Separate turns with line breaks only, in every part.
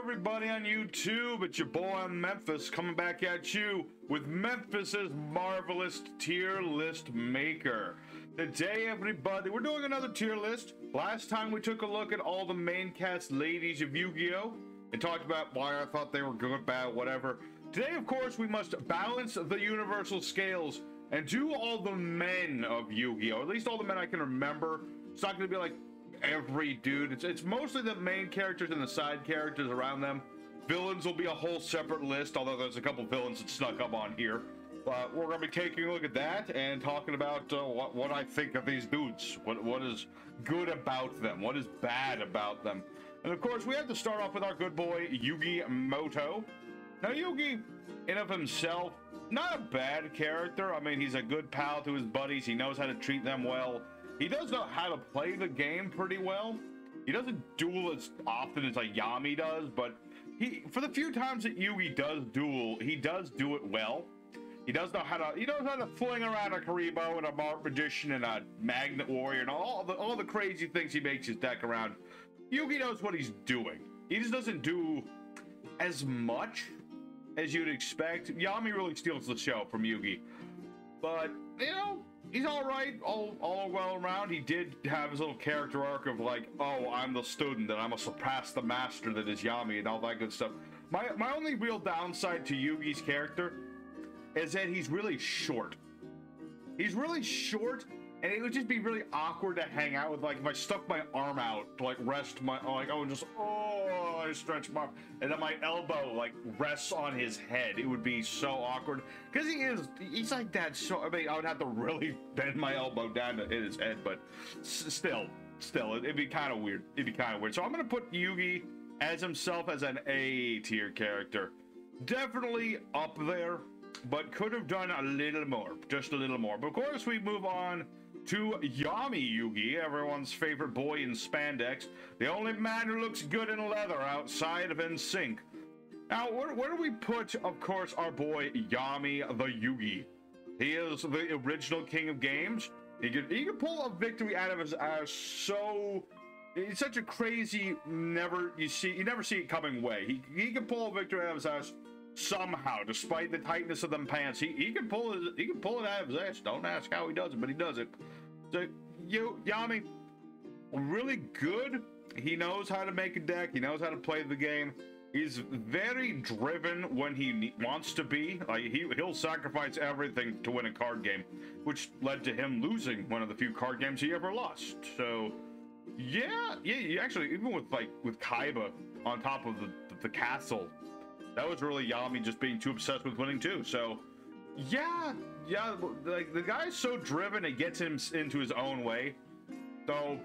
everybody on YouTube? It's your boy Memphis coming back at you with Memphis's marvelous tier list maker. Today, everybody, we're doing another tier list. Last time we took a look at all the main cast ladies of Yu-Gi-Oh! And talked about why I thought they were good, bad, whatever. Today, of course, we must balance the universal scales and do all the men of Yu-Gi-Oh! At least all the men I can remember. It's not going to be like every dude. It's mostly the main characters and the side characters around them. Villains will be a whole separate list, although there's a couple villains that snuck up on here. But we're going to be taking a look at that and talking about what I think of these dudes. What is good about them? What is bad about them? And of course, we have to start off with our good boy, Yugioh. Now, Yugi, in of himself, not a bad character. I mean, he's a good pal to his buddies. He knows how to treat them well. He does know how to play the game pretty well. He doesn't duel as often as like Yami does, but for the few times that Yugi does duel, he does do it well. He knows how to fling around a Karibo and a Mark Magician and a Magnet Warrior and all the crazy things he makes his deck around. Yugi knows what he's doing. He just doesn't do as much as you'd expect. Yami really steals the show from Yugi. But, you know, he's all right, all well around. He did have his little character arc of like, oh, I'm the student and I must surpass the master that is Yami and all that good stuff. My only real downside to Yugi's character is that he's really short. He's really short, and it would just be really awkward to hang out with. Like, if I stuck my arm out to like rest my, I stretch my, and then my elbow like rests on his head, it would be so awkward. Because he's like that. So I mean, I would have to really bend my elbow down to hit his head, but still, it'd be kind of weird. So I'm gonna put Yugi as himself as an A tier character. Definitely up there, but could have done a little more, just a little more. But of course, we move on to Yami Yugi, everyone's favorite boy in spandex, the only man who looks good in leather outside of NSYNC. Now, where do we put, of course, our boy Yami the Yugi? He is the original king of games. He can pull a victory out of his ass so... It's such a crazy, you never see it coming way. He can pull a victory out of his ass somehow, despite the tightness of them pants. He can pull it out of his ass. Don't ask how he does it, but he does it. So Yami, really good. He knows how to make a deck. He knows how to play the game. He's very driven when he wants to be. Like he'll sacrifice everything to win a card game, which led to him losing one of the few card games he ever lost. So yeah. Actually, even with Kaiba on top of the castle, that was really Yami just being too obsessed with winning too. So, yeah, like the guy's so driven, it gets him into his own way. So,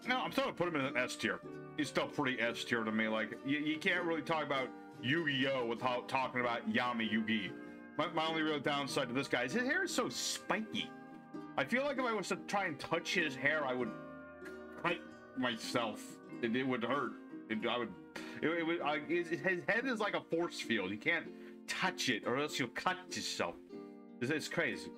no, I'm still gonna put him in an S tier. He's still pretty S tier to me. Like, you can't really talk about Yu-Gi-Oh! Without talking about Yami Yugi. My only real downside to this guy is his hair is so spiky. I feel like if I was to try and touch his hair, I would cut myself. It would hurt. His head is like a force field. You can't touch it or else you'll cut yourself. It's crazy.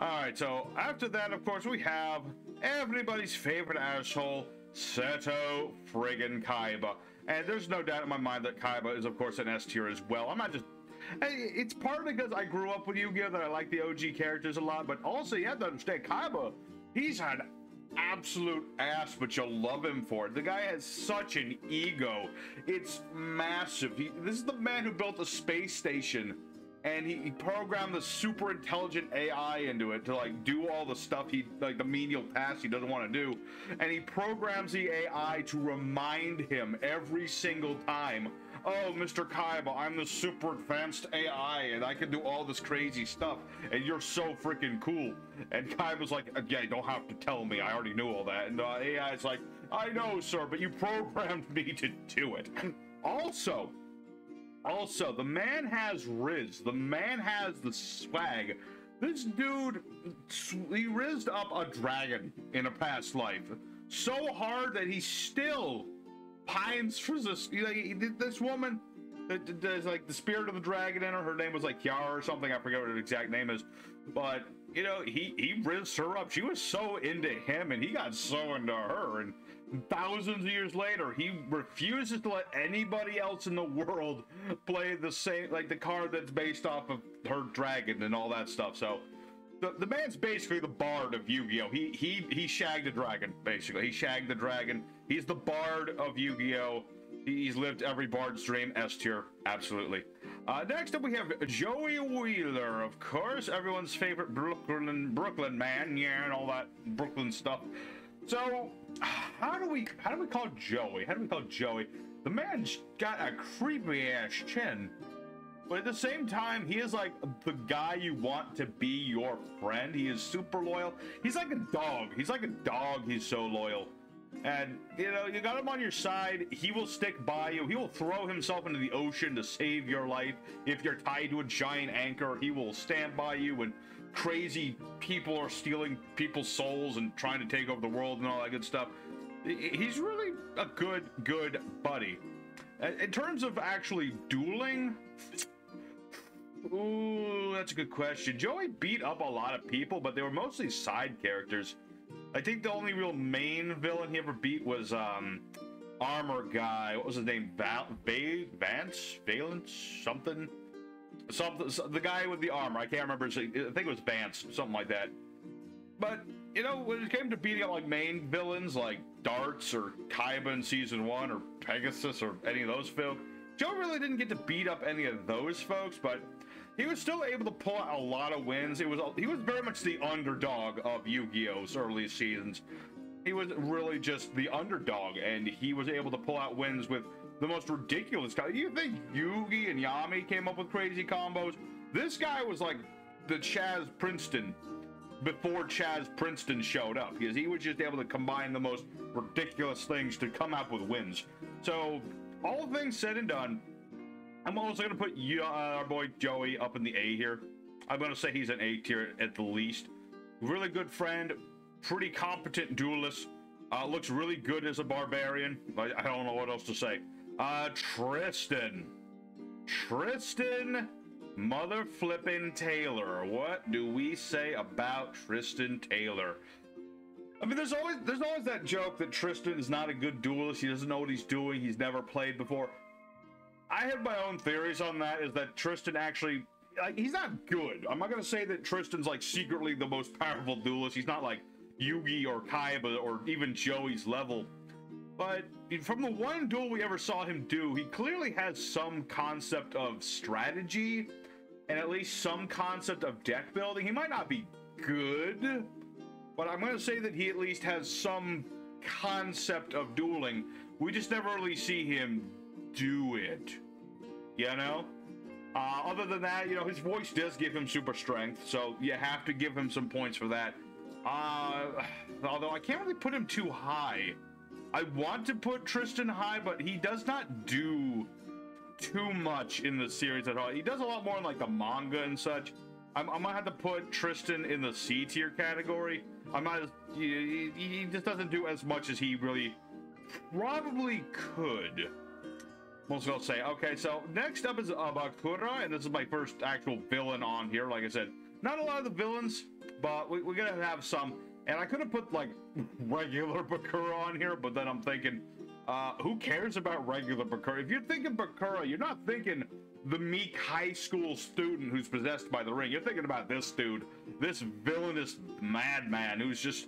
Alright, so after that, of course, we have everybody's favorite asshole, Seto friggin' Kaiba. And there's no doubt in my mind that Kaiba is, of course, an S tier as well. I'm not just... It's partly because I grew up with Yu-Gi-Oh! That I like the OG characters a lot, but also you have to understand, Kaiba, he's had absolute ass, but you'll love him for it. The guy has such an ego. It's massive. This is the man who built a space station, and he programmed the super intelligent AI into it to like do all the stuff the menial tasks he doesn't want to do, and he programs the AI to remind him every single time, oh, Mr. Kaiba, I'm the super advanced AI, and I can do all this crazy stuff, and you're so freaking cool. And Kaiba's like, yeah, you don't have to tell me, I already knew all that. And AI's like, I know, sir, but you programmed me to do it. Also, the man has Riz. The man has the swag. This dude, he rizzed up a dragon in a past life so hard that he still pines for this. This woman, there's like the spirit of the dragon in her. Her name was like Kiara or something. I forget what her exact name is. But you know, he rizzed her up. She was so into him, and he got so into her. And thousands of years later, he refuses to let anybody else in the world play the same, like the card that's based off of her dragon and all that stuff. So the man's basically the bard of Yu-Gi-Oh. He shagged a dragon, basically. He shagged the dragon. He's the bard of Yu-Gi-Oh. He's lived every bard's dream. S tier, absolutely. Next up, we have Joey Wheeler, of course, everyone's favorite Brooklyn man, yeah, and all that Brooklyn stuff. So, how do we call Joey? How do we call Joey? The man's got a creepy ass chin, but at the same time, he is like the guy you want to be your friend. He is super loyal. He's like a dog. He's like a dog. He's so loyal. And, you know, you got him on your side. He will stick by you. He will throw himself into the ocean to save your life. If you're tied to a giant anchor, he will stand by you when crazy people are stealing people's souls and trying to take over the world and all that good stuff. He's really a good buddy. In terms of actually dueling, ooh, that's a good question. Joey beat up a lot of people, but they were mostly side characters. I think the only real main villain he ever beat was armor guy. What was his name? Valence, something. The guy with the armor. I can't remember. I think it was Vance, something like that. But you know, when it came to beating up like main villains like Darts or Kaiba in season 1 or Pegasus or any of those folk, Joe really didn't get to beat up any of those folks, but he was still able to pull out a lot of wins. He was very much the underdog of Yu-Gi-Oh's early seasons. He was really just the underdog, and he was able to pull out wins with the most ridiculous combos. You think Yugi and Yami came up with crazy combos? This guy was like the Chaz Princeton before Chaz Princeton showed up, because he was just able to combine the most ridiculous things to come up with wins. So, all things said and done, I'm also going to put our boy Joey up in the A here. I'm going to say he's an A tier at the least. Really good friend, pretty competent duelist, looks really good as a barbarian. I don't know what else to say. Tristan mother flippin' Taylor. What do we say about Tristan Taylor? I mean, there's always that joke that Tristan is not a good duelist. He doesn't know what he's doing. He's never played before. I have my own theories on that, is that Tristan actually, like, he's not good. I'm not going to say that Tristan's, like, secretly the most powerful duelist. He's not like Yugi or Kaiba or even Joey's level. But from the one duel we ever saw him do, he clearly has some concept of strategy and at least some concept of deck building. He might not be good, but I'm going to say that he at least has some concept of dueling. We just never really see him do it, you know? Other than that, you know, his voice does give him super strength, so you have to give him some points for that. Although I can't really put him too high. I want to put Tristan high, but he does not do too much in the series at all. He does a lot more in like the manga and such. I might have to put Tristan in the C tier category. He just doesn't do as much as he really probably could. Most of us say. Okay, so next up is Bakura, and this is my first actual villain on here. Like I said, not a lot of the villains, but we're gonna have some. And I could have put like regular Bakura on here, but then I'm thinking, who cares about regular Bakura? If you're thinking Bakura, you're not thinking the meek high school student who's possessed by the ring. You're thinking about this dude, this villainous madman who's just,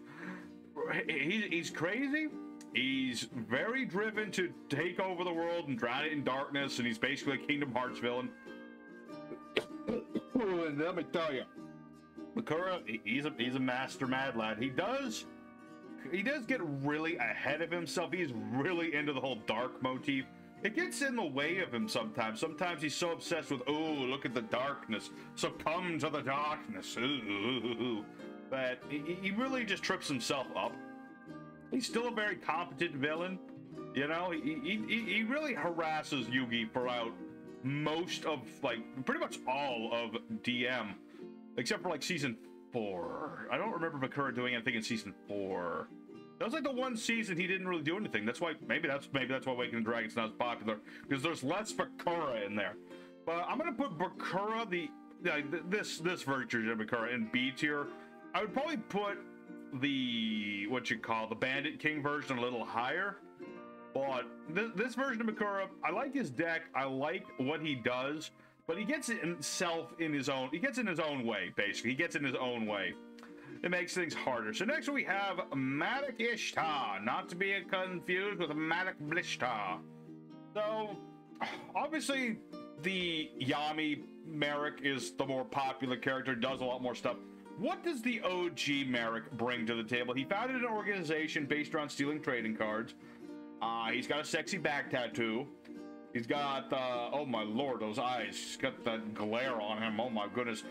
he's crazy. He's very driven to take over the world and drown it in darkness, and he's basically a Kingdom Hearts villain. And let me tell you, Bakura, he's a master mad lad. He does get really ahead of himself. He's really into the whole dark motif. It gets in the way of him sometimes. Sometimes he's so obsessed with, oh, look at the darkness, succumb to the darkness, ooh, that he really just trips himself up. He's still a very competent villain, you know. He really harasses Yugi throughout most of, like, pretty much all of DM, except for like season 4. I don't remember Bakura doing anything in season 4. That was like the one season he didn't really do anything. That's why maybe that's why Awakening the Dragon's not as popular, because there's less Bakura in there. But I'm gonna put Bakura this version of Bakura in B tier. I would probably put the the Bandit King version a little higher. But this version of Bakura, I like his deck. I like what he does, but he gets himself in his own. He gets in his own way, basically. He gets in his own way. It makes things harder. So next we have Matic Ishtar, not to be confused with Matic Blishtar. So obviously the Yami Merrick is the more popular character, does a lot more stuff. What does the OG Merrick bring to the table? He founded an organization based around stealing trading cards. He's got a sexy back tattoo. He's got, oh my lord, those eyes. He's got that glare on him. Oh my goodness.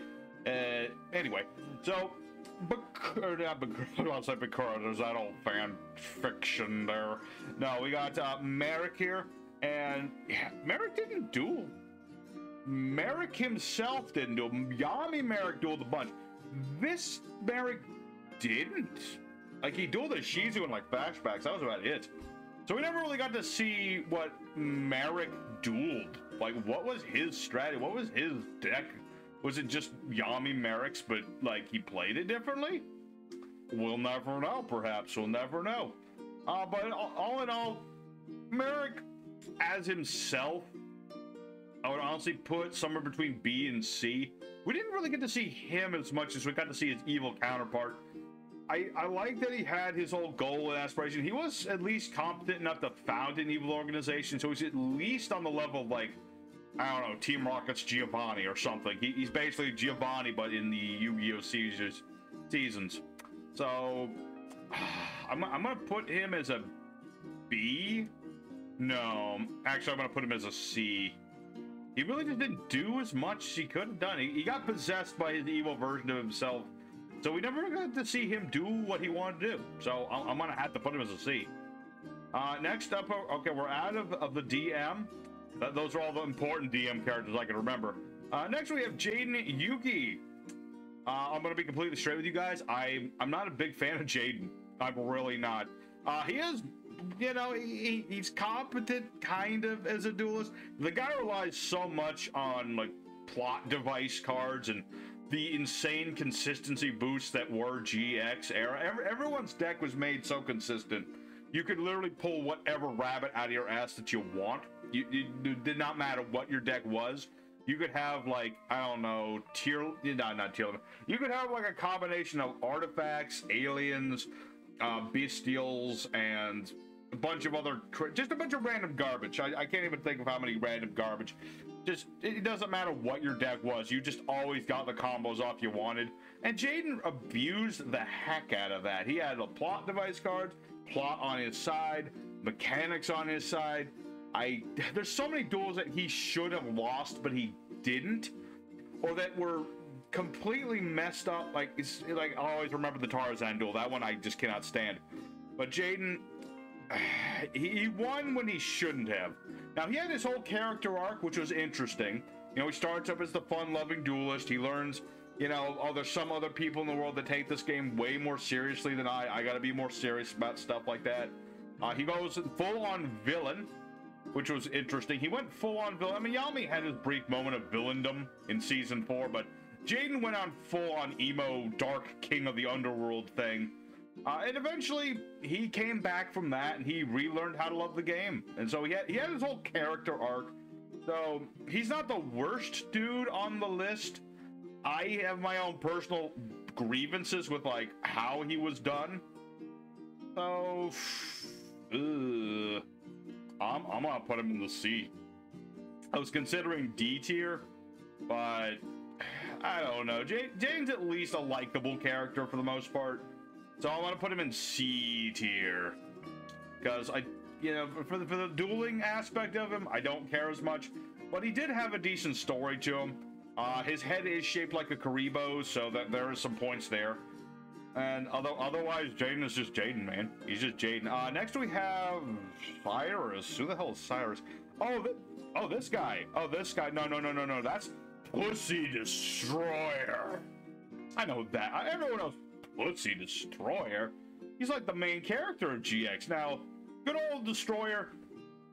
Anyway, so I'll say Bakura, there's that old fan fiction there. No, we got Merrick here, and yeah, Merrick didn't duel. Merrick himself didn't duel. Yami Merrick dueled a bunch. This Merrick didn't. Like, he dueled a Shizu in like flashbacks. That was about it. So we never really got to see what Merrick dueled. Like, what was his strategy? What was his deck? Was it just Yami Merrick's, but like he played it differently? We'll never know, perhaps. We'll never know. But all in all, Merrick as himself, I would honestly put somewhere between B and C. We didn't really get to see him as much as we got to see his evil counterpart. I like that he had his whole goal and aspiration. He was at least competent enough to found an evil organization, so he's at least on the level of, like, I don't know, Team Rocket's Giovanni or something. He's basically Giovanni, but in the Yu-Gi-Oh! Seasons. So, I'm gonna put him as a B. No, actually, I'm gonna put him as a C. He really just didn't do as much as he could have done. He got possessed by his evil version of himself. So we never got to see him do what he wanted to do. So I'm gonna have to put him as a C. Next up, okay, we're out of the DM. Those are all the important DM characters I can remember. Next we have Jaden Yuki. I'm gonna be completely straight with you guys. I'm not a big fan of Jaden. I'm really not. He is, you know, he's competent kind of as a duelist. The guy relies so much on like plot device cards and the insane consistency boosts that were GX era. Everyone's deck was made so consistent. You could literally pull whatever rabbit out of your ass that you want. It did not matter what your deck was. You could have, like, I don't know, not tier. You could have like a combination of artifacts, aliens, bestials, and a bunch of other, just a bunch of random garbage. I can't even think of how many random garbage. Just, it doesn't matter what your deck was. You just always got the combos off you wanted. And Jaden abused the heck out of that. He had a plot device card, plot on his side, mechanics on his side. There's so many duels that he should have lost, but he didn't, or that were completely messed up. Like, it's like, I always remember the Tarzan duel. That one I just cannot stand. But Jaden, he won when he shouldn't have. Now, he had his whole character arc, which was interesting. You know, he starts up as the fun-loving duelist. He learns, you know, oh, there's some other people in the world that take this game way more seriously than I gotta be more serious about stuff like that. He goes full-on villain, which was interesting. He went full-on villain. I mean, Yami had his brief moment of villaindom in Season 4, but Jaden went on full-on emo, dark king of the underworld thing. And eventually, he came back from that, and he relearned how to love the game. And so he had his whole character arc. So, he's not the worst dude on the list. I have my own personal grievances with, like, how he was done. So, I'm gonna put him in the C. I was considering D tier, but I don't know. Jaden's at least a likable character for the most part. So I want to put him in C tier, because you know, for the dueling aspect of him, I don't care as much. But he did have a decent story to him. His head is shaped like a Karibo, so that there is some points there. And otherwise, Jaden is just Jaden, man. He's just Jaden. Next we have Cyrus. Who the hell is Cyrus? Oh, this guy. Oh, this guy. No. That's Pussy Destroyer. I know that. Everyone knows Pussy Destroyer. He's like the main character of GX. Now, good old Destroyer.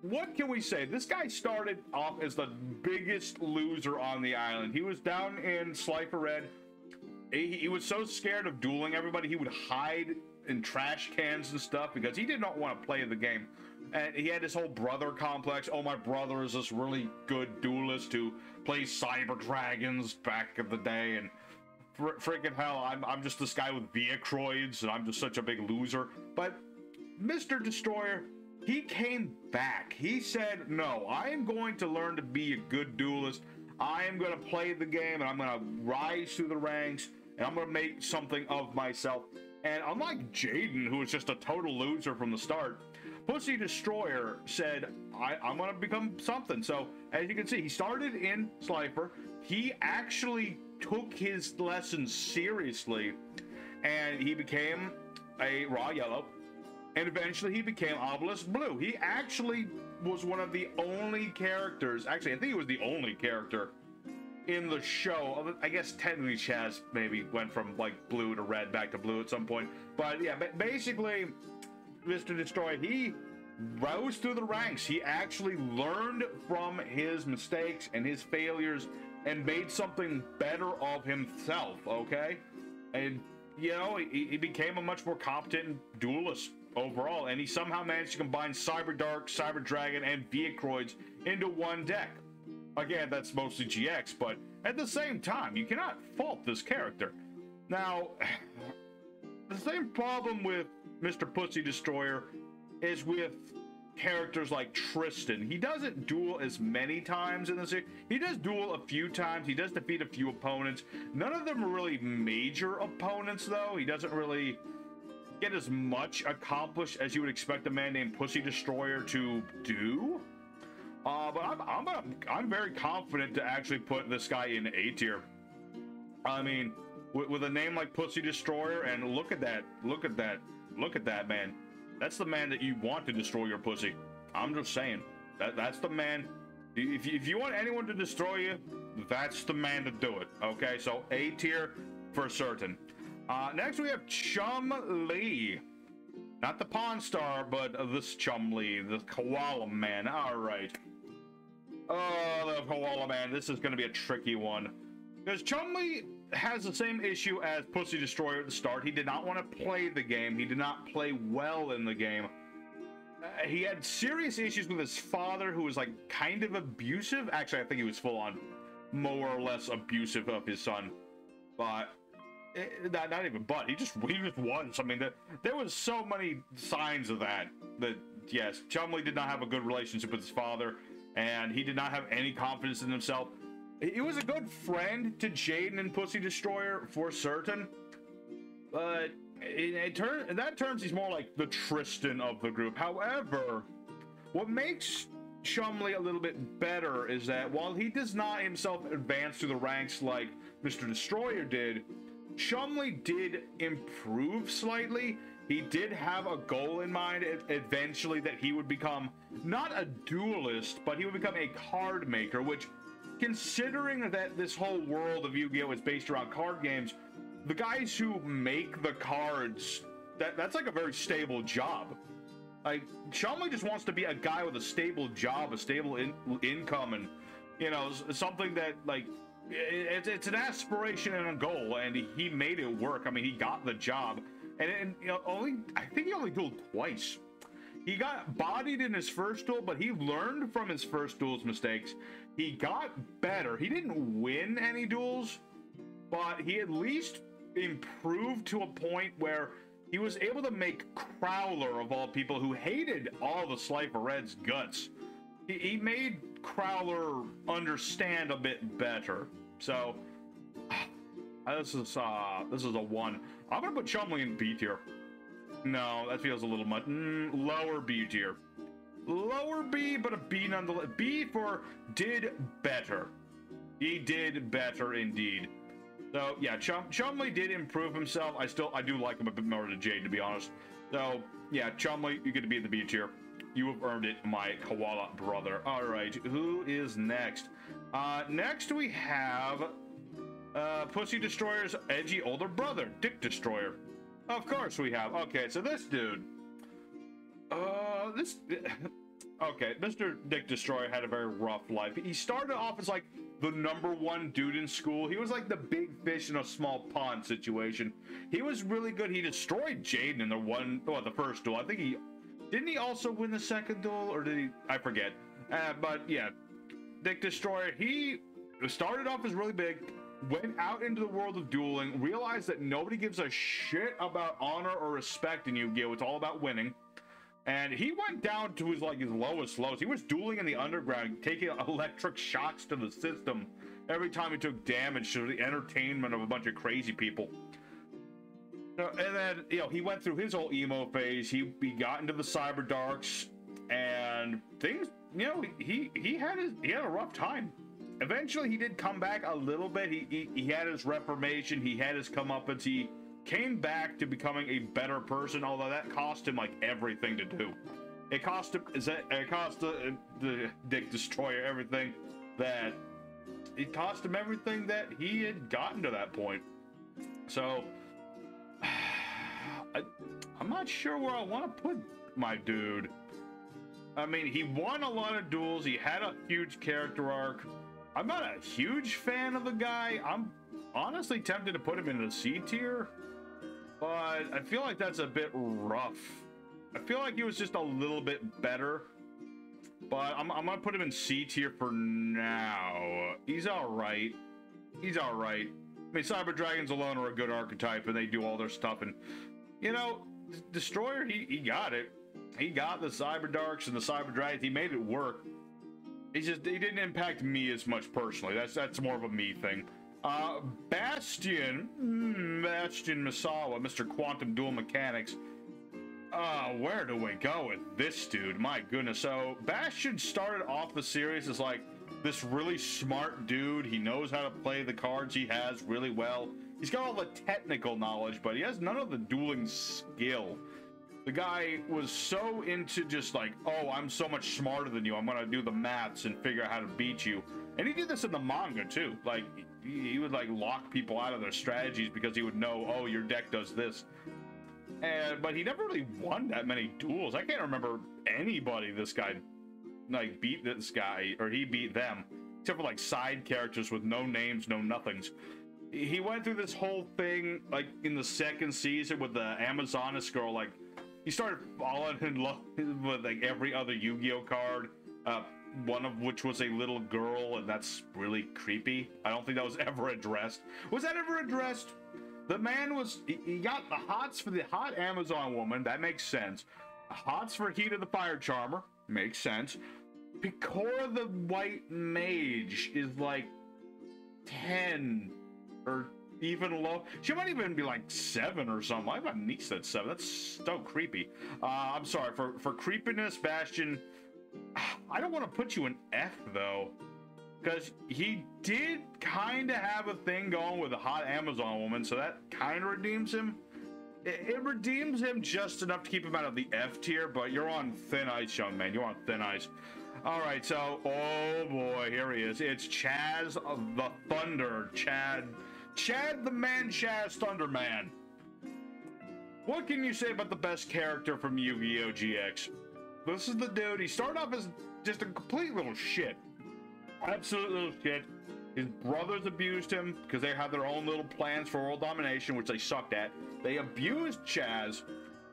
what can we say? This guy started off as the biggest loser on the island. He was down in Slifer Red. He was so scared of dueling everybody, he would hide in trash cans and stuff because he did not want to play the game. And he had this whole brother complex. Oh, my brother is this really good duelist who plays Cyber Dragons back in the day, and freaking hell, I'm just this guy with Viacroids, and I'm just such a big loser. But Mr. Destroyer, he came back. He said, no, I am going to learn to be a good duelist. I am going to play the game, and I'm going to rise through the ranks, and I'm going to make something of myself. And unlike Jaden, who was just a total loser from the start, Pussy Destroyer said, I'm going to become something. So, as you can see, he started in Slifer. He actually took his lessons seriously, and he became a raw yellow, and eventually he became Obelisk Blue. He actually was one of the only characters, actually I think he was the only character in the show. I guess technically Chaz maybe went from like blue to red back to blue at some point, but yeah, basically Mr. Destroyer, he rose through the ranks. He actually learned from his mistakes and his failures and made something better of himself, okay? And, you know, he became a much more competent duelist overall, and he somehow managed to combine Cyber Dark, Cyber Dragon, and Viacroids into one deck. Again, that's mostly GX, but at the same time, you cannot fault this character. Now, the same problem with Mr. Pussy Destroyer is with characters like Tristan. He doesn't duel as many times in the series. He does duel a few times. He does defeat a few opponents. None of them are really major opponents, though. He doesn't really get as much accomplished as you would expect a man named Pussy Destroyer to do. But I'm very confident to actually put this guy in A tier. I mean, with a name like Pussy Destroyer, and look at that, man. That's the man that you want to destroy your pussy. I'm just saying. That's the man. If you want anyone to destroy you, that's the man to do it. Okay, so A tier for certain. Next we have Chum-Li. Not the Pawn Star, but this Chum-Li, the Koala Man. All right. Oh, the Koala Man. This is going to be a tricky one. Because Chum-Li has the same issue as Pussy Destroyer at the start. He did not want to play the game. He did not play well in the game. He had serious issues with his father, who was like kind of abusive. Actually, I think he was full on more or less abusive of his son. But not even but. He just was. I mean, there was so many signs of that yes, Chumley did not have a good relationship with his father, and he did not have any confidence in himself. He was a good friend to Jaden and Pussy Destroyer for certain, but in that terms, he's more like the Tristan of the group. However, what makes Chumley a little bit better is that while he does not himself advance through the ranks like Mr. Destroyer did, Chumley did improve slightly. He did have a goal in mind eventually, that he would become not a duelist, but he would become a card maker, which, considering that this whole world of Yu-Gi-Oh! Is based around card games, the guys who make the cards, that's like a very stable job. Like, Chumley just wants to be a guy with a stable job, a stable income, and, you know, something that, like, it's an aspiration and a goal, and he made it work. I mean, he got the job, and you know, I think he only dueled twice. He got bodied in his first duel, but he learned from his first duel's mistakes. He got better. He didn't win any duels, but he at least improved to a point where he was able to make Crowler, of all people, who hated all the Slifer Red's guts. He made Crowler understand a bit better. So this is a 1. I'm gonna put Chumley in B tier. No, that feels a little much. Lower B tier. Lower B, but a B nonetheless. B for did better. He did better indeed. So yeah, Chumley did improve himself. I do like him a bit more than Jade, to be honest. So yeah, Chumley, you get to be in the B tier. You have earned it, my koala brother. All right, who is next? Next we have Pussy Destroyer's edgy older brother, Dick Destroyer. Of course we have. Okay, so this dude, Okay, Mr. Dick Destroyer had a very rough life. He started off as like the #1 dude in school. He was like the big fish in a small pond situation. He was really good. He destroyed Jaden in the first duel. I think didn't he also win the second duel, or did he? I forget. But yeah, Dick Destroyer, he started off as really big, went out into the world of dueling, realized that nobody gives a shit about honor or respect in Yu-Gi-Oh! It's all about winning. And he went down to his lowest lows. He was dueling in the underground, taking electric shocks to the system every time he took damage to the entertainment of a bunch of crazy people. And then, he went through his whole emo phase. He got into the cyber darks, and things, he had a rough time. Eventually, he did come back a little bit. He had his reformation. He had his comeuppance. He came back to becoming a better person, although that cost him everything to do. It cost him the Dick Destroyer everything that he had gotten to that point. So I'm not sure where I want to put my dude. I mean, he won a lot of duels. He had a huge character arc. I'm not a huge fan of the guy. I'm honestly tempted to put him in the C tier, but I feel like that's a bit rough. I feel like he was just a little bit better, but I'm gonna put him in C tier for now. He's all right. He's all right. I mean, Cyber Dragons alone are a good archetype, and they do all their stuff. And Destroyer, he got it. He got the Cyber Darks and the Cyber Dragons. He made it work. He didn't impact me as much personally. That's more of a me thing. Bastion Misawa, Mr. Quantum Dual Mechanics. Where do we go with this dude? My goodness. So Bastion started off the series as this really smart dude. He knows how to play the cards he has really well. He's got all the technical knowledge, but he has none of the dueling skill. The guy was so into just oh, I'm so much smarter than you. I'm gonna do the maths and figure out how to beat you. And he did this in the manga too. He would lock people out of their strategies because he would know, oh, your deck does this. But he never really won that many duels. I can't remember anybody this guy beat this guy, or he beat them, except for side characters with no names, no nothings. He went through this whole thing in the second season with the Amazoness girl. He started falling in love with every other Yu-Gi-Oh card, one of which was a little girl, and that's really creepy. I don't think that was ever addressed. Was that ever addressed? The man he got the hots for the hot Amazon woman. That makes sense. Hots for Heat of the Fire Charmer. Makes sense. Picora the White Mage is 10 or even low. She might even be 7 or something. I have a niece that's 7. That's so creepy. I'm sorry for creepiness, Bastion. I don't want to put you in F though, because he did kind of have a thing going with a hot Amazon woman, so that kind of redeems him. It redeems him just enough to keep him out of the F tier, but you're on thin ice, young man. You're on thin ice. All right, so oh boy, here he is. It's Chaz the Thunder, Chad the Man, Chaz Thunderman. What can you say about the best character from Yu-Gi-Oh! GX? This is the dude. He started off as just a complete little shit. Absolute little shit. His brothers abused him because they had their own little plans for world domination, which they sucked at. They abused Chaz.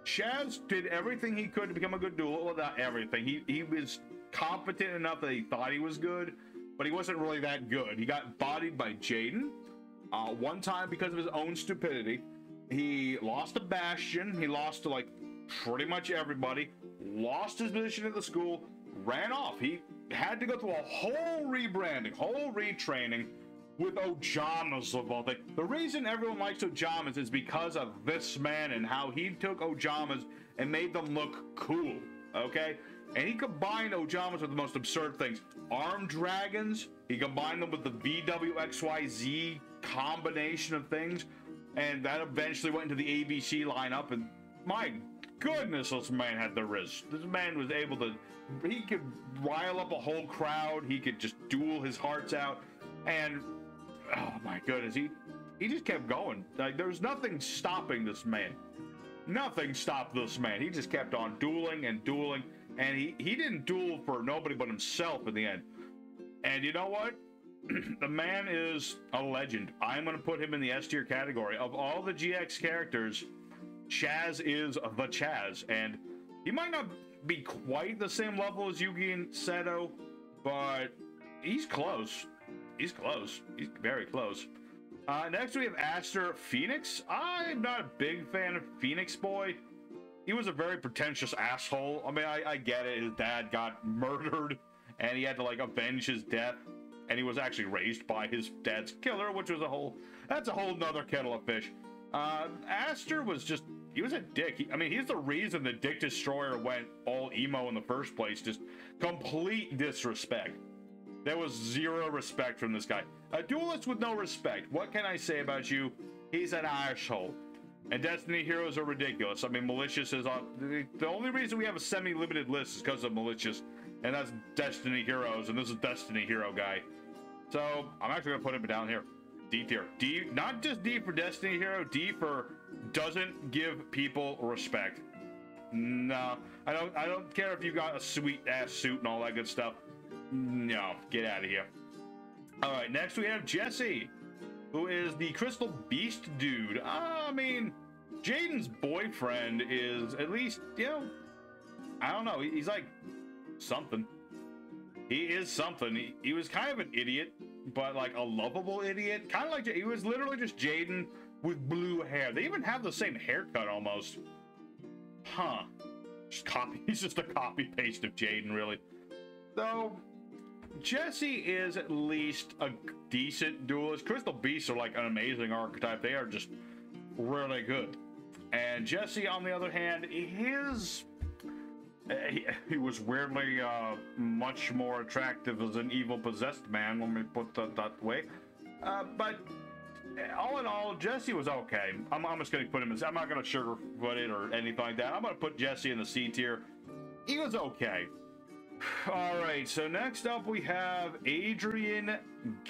Chaz did everything he could to become a good duelist. Well, not everything. He was competent enough that he thought he was good, but he wasn't really that good. He got bodied by Jaden one time because of his own stupidity. He lost to Bastion. He lost to pretty much everybody. Lost his position at the school. Ran off. He had to go through a whole rebranding, whole retraining with Ojamas of all things. The reason everyone likes Ojamas is because of this man and how he took Ojamas and made them look cool, okay? And he combined Ojamas with the most absurd things. Armed dragons, he combined them with the VWXYZ combination of things, and that eventually went into the ABC lineup, and my goodness, this man had the riz. This man was able to, he could rile up a whole crowd, he could just duel his hearts out, and oh my goodness, he just kept going. There was nothing stopping this man. Nothing stopped this man. He just kept on dueling and dueling. and he didn't duel for nobody but himself in the end. And you know what? The man is a legend. I'm going to put him in the S tier category. Of all the GX characters, Chaz is the Chaz, and he might not be quite the same level as Yugi and Seto, but he's close. He's close. He's very close. Next we have Aster Phoenix. I'm not a big fan of Phoenix Boy. He was a very pretentious asshole. I mean, I get it. His dad got murdered, and he had to like avenge his death. And he was actually raised by his dad's killer, which was that's a whole nother kettle of fish. Aster was just, he was a dick. I mean, he's the reason the Dick Destroyer went all emo in the first place. Just complete disrespect. There was zero respect from this guy. A duelist with no respect. What can I say about you? He's an asshole. And Destiny heroes are ridiculous. I mean, Malicious is on. The only reason we have a semi-limited list is because of Malicious. And that's Destiny heroes. And this is Destiny hero guy. So I'm actually going to put him down here. D tier. D, not just D for Destiny hero. D for doesn't give people respect. No, I don't care if you got a sweet ass suit and all that good stuff. No, get out of here. All right, next we have Jesse, who is the Crystal Beast dude. I mean, Jaden's boyfriend is at least, you know, I don't know. He's like something. He is something. He was kind of an idiot, but like a lovable idiot. Kind of like, he was literally just Jaden with blue hair. They even have the same haircut almost. Huh. Just copy. He's just a copy paste of Jaden, really. So Jesse is at least a decent duelist. Crystal Beasts are like an amazing archetype. They are just really good. And Jesse, on the other hand, he was weirdly much more attractive as an evil possessed man, let me put that way. But all in all, Jesse was okay. I'm just going to put him in, I'm not going to sugarcoat it or anything like that. I'm going to put Jesse in the C tier. He was okay. All right, so next up we have Adrian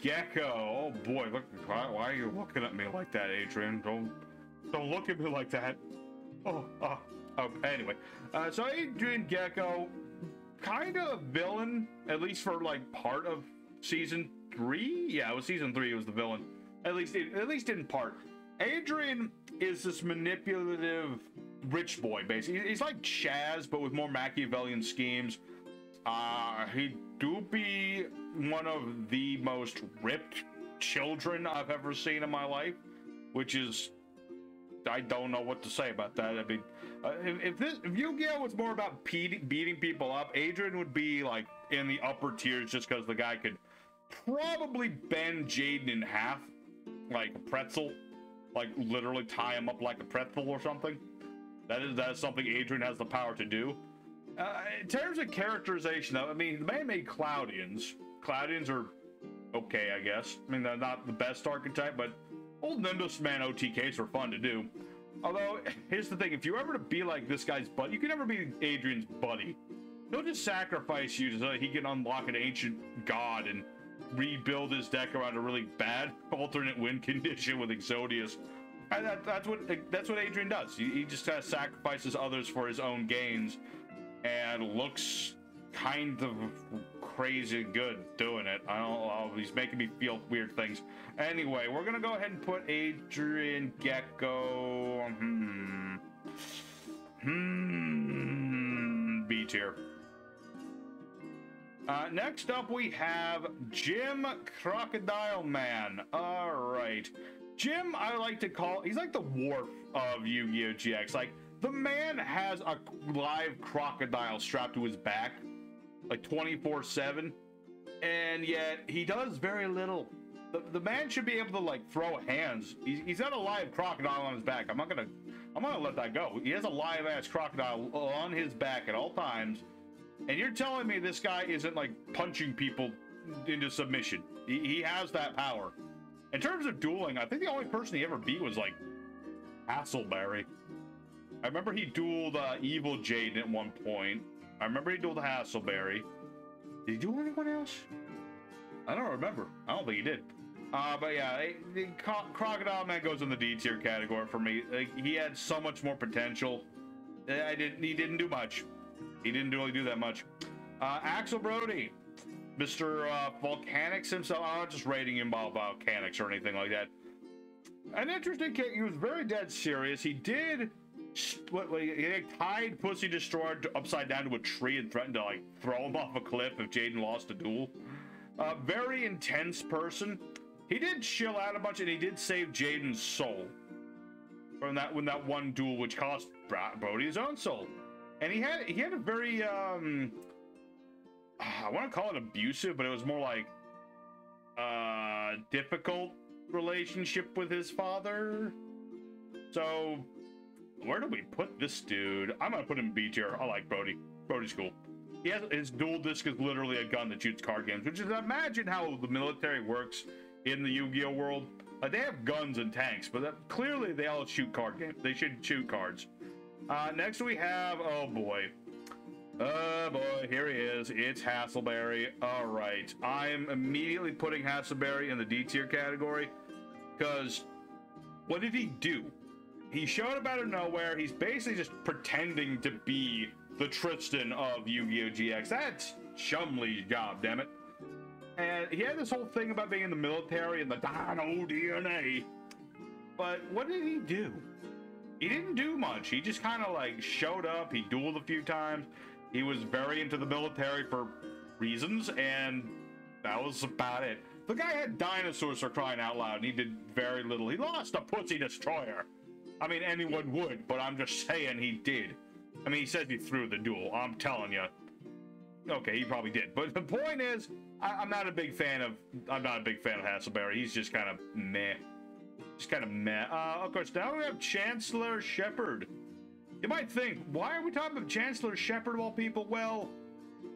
Gecko. Oh boy, look, why are you looking at me like that, Adrian? Don't look at me like that. Oh, anyway. So Adrian Gecko, kind of villain, at least for like part of season 3. Yeah, it was season 3. It was the villain, at least in part. Adrian is this manipulative rich boy, basically. He's like Chaz, but with more Machiavellian schemes. He do be one of the most ripped children I've ever seen in my life, which is, I don't know what to say about that. I mean, if Yu-Gi-Oh was more about beating people up, Adrian would be like in the upper tiers just because the guy could probably bend Jaden in half like a pretzel, like literally tie him up like a pretzel or something. That is something Adrian has the power to do. In terms of characterization, though, I mean, the man made Cloudians. Cloudians are okay, I guess. I mean, they're not the best archetype, but old Nimbus Man OTKs were fun to do. Although, here's the thing, if you're ever to be like this guy's buddy, you can never be Adrian's buddy. He'll just sacrifice you so that he can unlock an ancient god and rebuild his deck around a really bad alternate win condition with Exodius. And that's what Adrian does. He just kind of sacrifices others for his own gains, and looks kind of crazy good doing it. I don't know, he's making me feel weird things. Anyway, we're gonna go ahead and put Adrian Gecko B tier. Next up we have Jim Crocodile Man. All right, Jim, I like to call, he's like the Worf of Yu-Gi-Oh! GX. Like, the man has a live crocodile strapped to his back, like 24/7, and yet he does very little. The man should be able to like throw hands. He's got a live crocodile on his back. I'm gonna let that go. He has a live ass crocodile on his back at all times, and you're telling me this guy isn't like punching people into submission? He has that power. In terms of dueling, I think the only person he ever beat was like Hasselberry. I remember he dueled Evil Jaden at one point. I remember he dueled Hasselberry. Did he duel anyone else? I don't remember. I don't think he did. But yeah, Crocodile Man goes in the D tier category for me. Like, he had so much more potential. He didn't do much. He didn't really do that much. Axel Brody, Mr. Volcanics himself. I'm not just rating him by volcanics or anything like that. An interesting kid. He was very dead serious. He did he tied Pussy Destroyer upside down to a tree and threatened to like throw him off a cliff if Jaden lost a duel. Very intense person. He did chill out a bunch, and he did save Jaden's soul from that one duel, which cost Brody his own soul. And he had a very I want to call it abusive, but it was more like difficult relationship with his father. So where do we put this dude? I'm gonna put him in B tier. I like Brody. Brody's cool. He has his dual disc is literally a gun that shoots card games, which is, imagine how the military works in the Yu-Gi-Oh world. Like, they have guns and tanks, but clearly they all shoot card games. They should shoot cards. Next we have, oh boy, here he is. It's Hasselberry. All right, I'm immediately putting Hasselberry in the D tier category because what did he do? He showed up out of nowhere. He's basically just pretending to be the Tristan of Yu-Gi-Oh! GX. That's Chumley's job, damn it. And he had this whole thing about being in the military and the Dino DNA. But what did he do? He didn't do much. He just kind of like showed up. He dueled a few times. He was very into the military for reasons, and that was about it. The guy had dinosaurs for crying out loud, and he did very little. He lost a Pussy Destroyer. I mean, anyone would, but I'm just saying he did. I mean, he said he threw the duel. I'm telling you. Okay, he probably did. But the point is, I'm not a big fan of Hasselberry. He's just kind of meh. Just kind of meh. Of course, now we have Chancellor Shepard. You might think, why are we talking about Chancellor Shepard of all people? Well,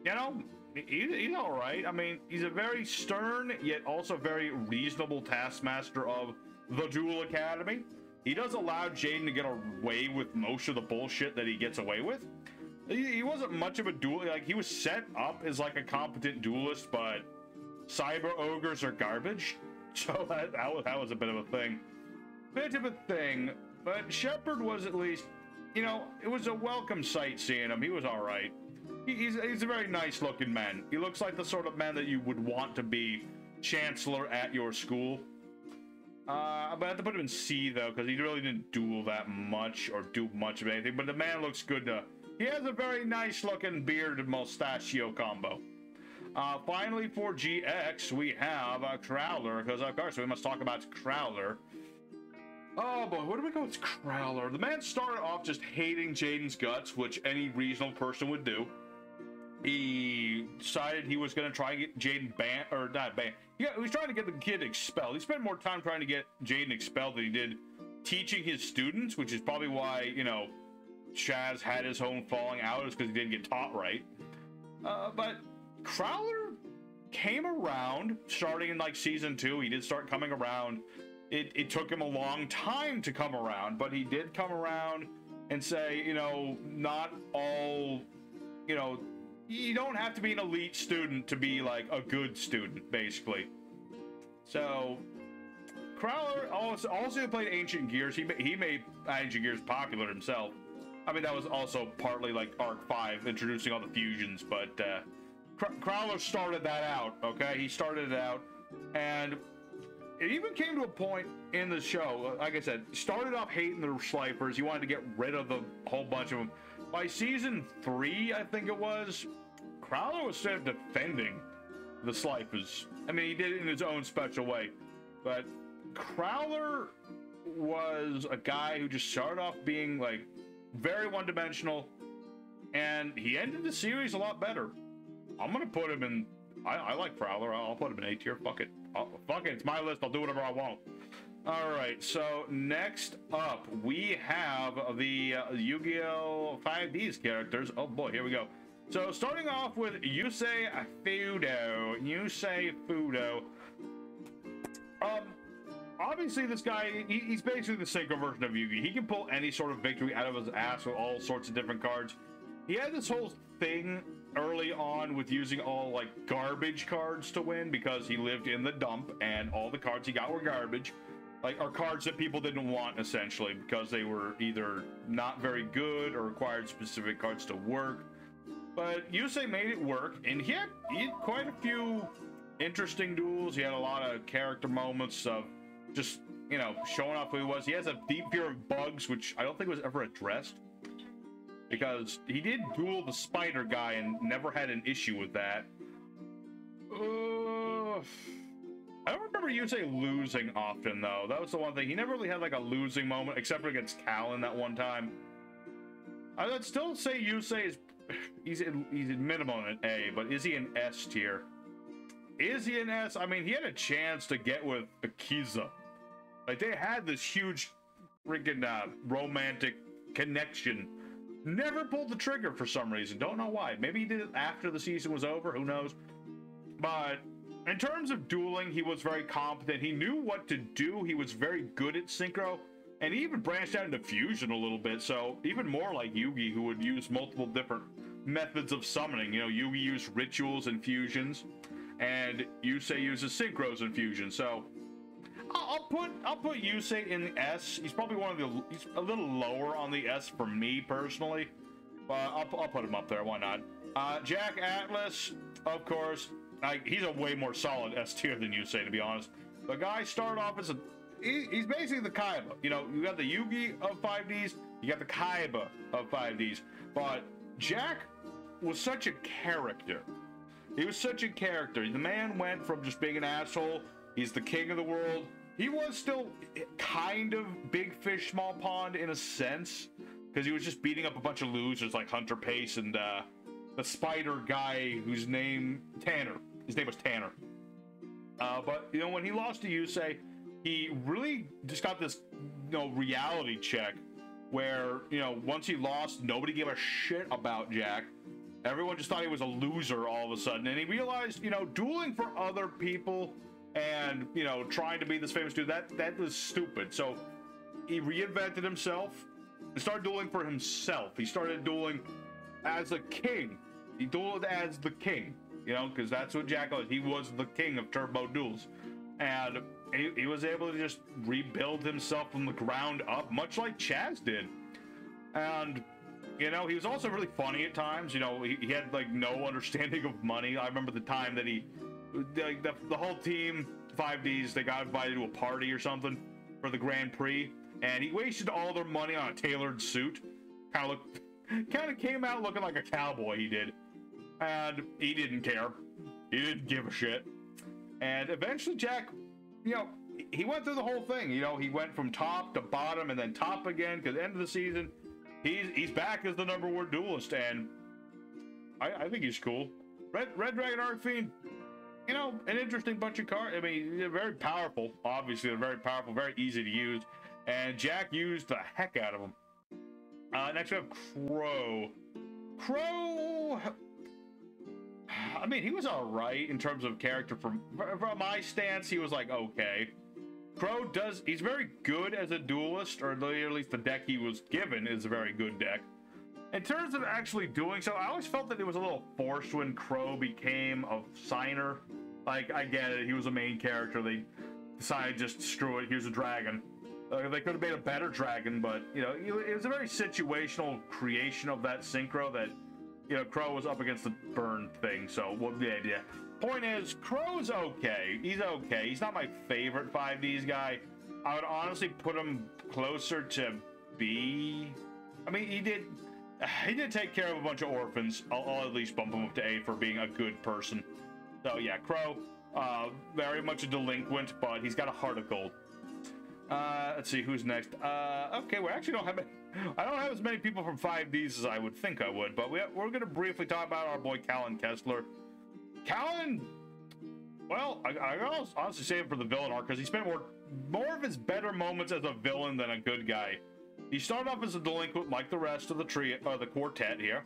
you know, he's all right. I mean, he's a very stern, yet also very reasonable taskmaster of the Duel Academy. He does allow Jaden to get away with most of the bullshit that he gets away with. He wasn't much of a duel. Like, he was set up as like a competent duelist, but cyber ogres are garbage. So that was a bit of a thing. But Shepard was at least, you know, it was a welcome sight seeing him. He was all right. He's a very nice looking man. He looks like the sort of man that you would want to be chancellor at your school. But I have to put him in C though, because he really didn't duel that much or do much of anything. But the man looks good to. He has a very nice looking beard and mustachio combo. Finally for GX, we have Crowler, because of course we must talk about Crowler. Oh boy, where do we go with Crowler? The man started off just hating Jaden's guts, which any reasonable person would do. He decided he was going to try and get Jaden banned, or not banned. Yeah, he was trying to get the kid expelled. He spent more time trying to get Jaden expelled than he did teaching his students, which is probably why, you know, Chaz had his own falling out, is because he didn't get taught right. But Crowler came around starting in like season 2. He did start coming around. It took him a long time to come around, but he did come around and say, you know, not all, you know, you don't have to be an elite student to be like a good student, basically. So Crowler also played Ancient Gears. He made Ancient Gears popular himself. I mean, that was also partly like Arc 5, introducing all the fusions, but Crowler started that out, okay? He started it out, and it even came to a point in the show, like I said, started off hating the Slipers. He wanted to get rid of a whole bunch of them. By season 3, I think it was, Crowler was straight up defending the Slipers. I mean, he did it in his own special way, but Crowler was a guy who just started off being like very one-dimensional, and he ended the series a lot better. I'm gonna put him in. I like Crowler. I'll put him in A tier. Fuck it. Fuck it. It's my list. I'll do whatever I want. All right. So next up, we have the Yu-Gi-Oh 5D's characters. Oh boy, here we go. So starting off with Yusei Fudo. Obviously, this guy, he's basically the Synchro version of Yu-Gi. He can pull any sort of victory out of his ass with all sorts of different cards. He had this whole thing early on with using all, like, garbage cards to win because he lived in the dump and all the cards he got were garbage. Like, are cards that people didn't want, essentially, because they were either not very good or required specific cards to work. But Yusei made it work, and he had quite a few interesting duels. He had a lot of character moments of just, you know, showing off who he was. He has a deep fear of bugs, which I don't think was ever addressed, because he did duel the spider guy and never had an issue with that. I don't remember Yusei losing often, though. That was the one thing. He never really had like a losing moment, except for against Callan that one time. I would still say Yusei is he's minimum an A, but is he an S tier? Is he an S? I mean, he had a chance to get with Akiza. Like, they had this huge freaking romantic connection. Never pulled the trigger for some reason. Don't know why. Maybe he did it after the season was over. Who knows? But in terms of dueling, he was very competent. He knew what to do. He was very good at synchro. And he even branched out into fusion a little bit. So even more like Yugi, who would use multiple different methods of summoning. You know, Yugi used rituals and fusions, and Yusei uses synchros and fusions. So I'll put Yusei in the S. He's probably he's a little lower on the S for me personally, but I'll put him up there. Why not? Jack Atlas, of course. He's a way more solid S tier than Yusei, to be honest. The guy started off as he's basically the Kaiba. You know, you got the Yugi of 5Ds, you got the Kaiba of 5Ds, but Jack was such a character. He was such a character. The man went from just being an asshole, he's the king of the world. He was still kind of big fish, small pond in a sense, because he was just beating up a bunch of losers like Hunter Pace and the spider guy whose name, Tanner. His name was Tanner. But, you know, when he lost to Yusei, he really just got this, you know, reality check where, you know, once he lost, nobody gave a shit about Jack. Everyone just thought he was a loser all of a sudden. And he realized, you know, dueling for other people and, you know, trying to be this famous dude, that was stupid. So he reinvented himself and started dueling for himself. He started dueling as a king. He dueled as the king, you know, because that's what Jack was. He was the king of turbo duels. And he was able to just rebuild himself from the ground up, much like Chaz did. And, you know, he was also really funny at times. You know, he had, like, no understanding of money. I remember the time that he, like, the whole team, 5Ds, they got invited to a party or something for the Grand Prix. And he wasted all their money on a tailored suit. Kind of came out looking like a cowboy, he did. And he didn't care. He didn't give a shit. And eventually Jack, you know, he went through the whole thing. You know, he went from top to bottom and then top again, because at the end of the season, he's back as the #1 duelist, and I think he's cool. Red Dragon Arcfiend, you know, an interesting bunch of cards. I mean, they're very powerful. Obviously, they're very powerful, very easy to use, and Jack used the heck out of them. Next we have Crow. Crow, I mean, he was all right in terms of character. From my stance, he was like, okay. Crow he's very good as a duelist, or at least the deck he was given is a very good deck. In terms of actually doing so, I always felt that it was a little forced when Crow became a signer. Like, I get it, he was a main character. They decided just screw it, here's a dragon. They could have made a better dragon, but, you know, it was a very situational creation of that synchro that, you know, Crow was up against the burn thing, so, well, yeah. Point is, Crow's okay. He's okay. He's not my favorite 5Ds guy. I would honestly put him closer to B. I mean, he did take care of a bunch of orphans. I'll at least bump him up to A for being a good person. So, yeah, Crow, very much a delinquent, but he's got a heart of gold. Let's see, who's next? Okay, we actually don't have... I don't have as many people from 5Ds as I would think I would, but we're going to briefly talk about our boy Callan Kessler. Callan, well, I honestly say him for the villain arc, because he spent more of his better moments as a villain than a good guy. He started off as a delinquent like the rest of the quartet here,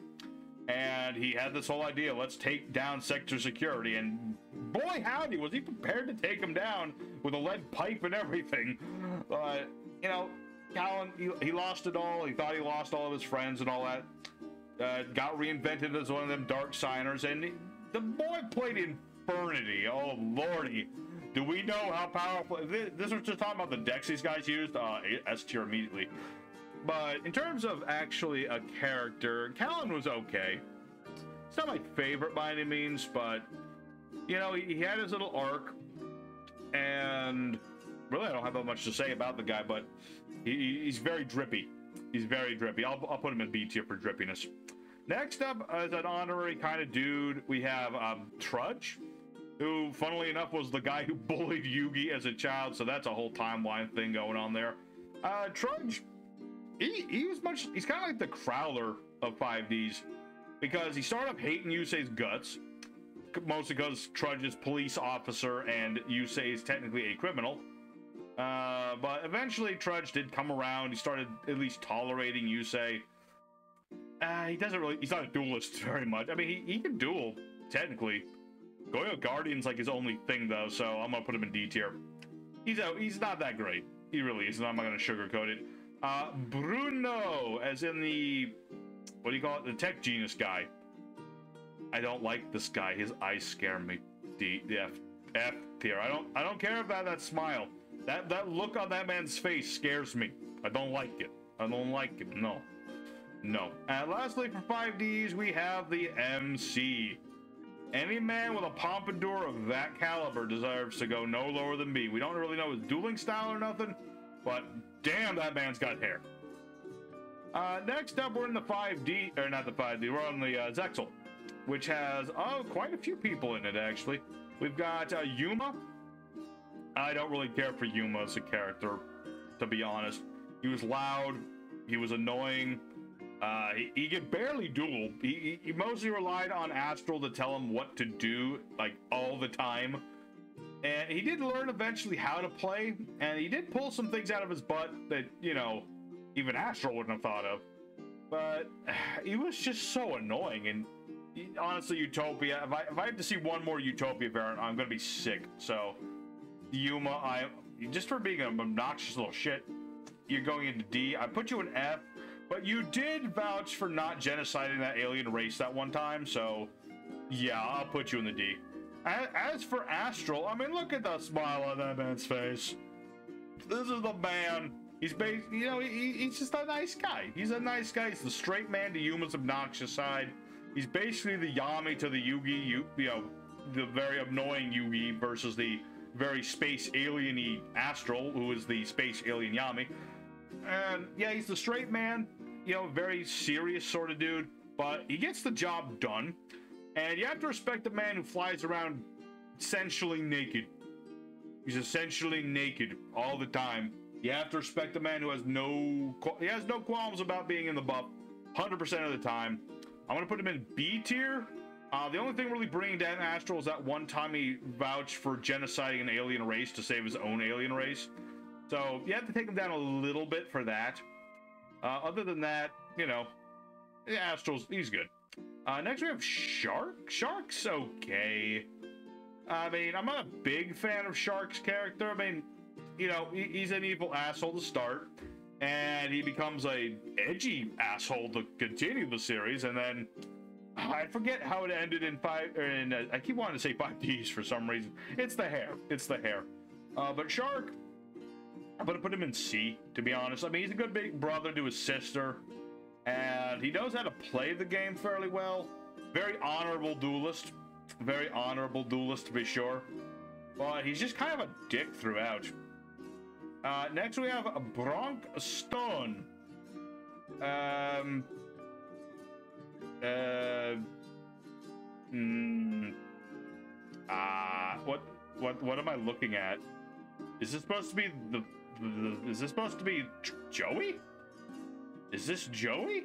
and he had this whole idea, let's take down sector security, and boy howdy, was he prepared to take him down with a lead pipe and everything. You know, Callan, he lost it all. He thought he lost all of his friends and all that. Got reinvented as one of them dark signers, and the boy played Infernity. Oh lordy, do we know how powerful this was? Just talking about the decks these guys used. S tier immediately. But in terms of actually a character, Callan was okay. It's not my favorite by any means, but, you know, he had his little arc, and really I don't have that much to say about the guy, but he's very drippy. He's very drippy. I'll put him in B tier for drippiness. Next up, as an honorary kind of dude, we have Trudge, who, funnily enough, was the guy who bullied Yugi as a child, so that's a whole timeline thing going on there. Trudge, he's kind of like the Crowler of 5Ds, because he started off hating Yusei's guts, mostly because Trudge is police officer and Yusei is technically a criminal. But eventually Trudge did come around. He started at least tolerating Yusei. He's not a duelist very much. I mean, he can duel, technically. Goyo Guardian's like his only thing, though, so I'm gonna put him in D tier. He's not that great. He really is. I'm not gonna sugarcoat it. Bruno, as in the, what do you call it? The tech genius guy. I don't like this guy. His eyes scare me. F tier. I don't care about that smile. That look on that man's face scares me. I don't like it. I don't like it. No. No. And lastly, for 5Ds, we have the MC. Any man with a pompadour of that caliber deserves to go no lower than B. We don't really know his dueling style or nothing, but damn, that man's got hair. Next up, we're in the 5D, or not the 5D, we're on the Zexal, which has quite a few people in it, actually. We've got Yuma. I don't really care for Yuma as a character, to be honest. He was loud, he was annoying, he could barely duel. He mostly relied on Astral to tell him what to do, like, all the time. And he did learn eventually how to play, and he did pull some things out of his butt that, you know, even Astral wouldn't have thought of. But he was just so annoying, and honestly, Utopia, if I have to see one more Utopia variant, I'm gonna be sick. So, Yuma, just for being an obnoxious little shit, you're going into D. I put you in F, but you did vouch for not genociding that alien race that one time, so yeah, I'll put you in the D. As for Astral, I mean, look at the smile on that man's face. This is the man. He's he's just a nice guy. He's a nice guy. He's the straight man to Yuma's obnoxious side. He's basically the Yami to the Yugi, the very annoying Yugi versus the very space alien-y Astral, who is the space alien Yami. And yeah, he's the straight man, very serious sort of dude, but he gets the job done. And you have to respect the man who flies around essentially naked. He's essentially naked all the time. You have to respect the man who has no qualms about being in the buff 100% of the time. I'm gonna put him in B tier. The only thing really bringing down Astral is that one time he vouched for genociding an alien race to save his own alien race. So you have to take him down a little bit for that. Other than that, Astral's, he's good. Next we have Shark. Shark's okay. I mean, I'm not a big fan of Shark's character. I mean, he's an evil asshole to start, and he becomes a edgy asshole to continue the series, and then I forget how it ended in I keep wanting to say 5Ds for some reason. It's the hair. It's the hair. But Shark, I'm gonna put him in C, to be honest. I mean, he's a good big brother to his sister, and he knows how to play the game fairly well. Very honorable duelist. Very honorable duelist, to be sure. But he's just kind of a dick throughout. Next we have Bronk Stone. What am I looking at? Is this supposed to be is this supposed to be Joey? Is this Joey?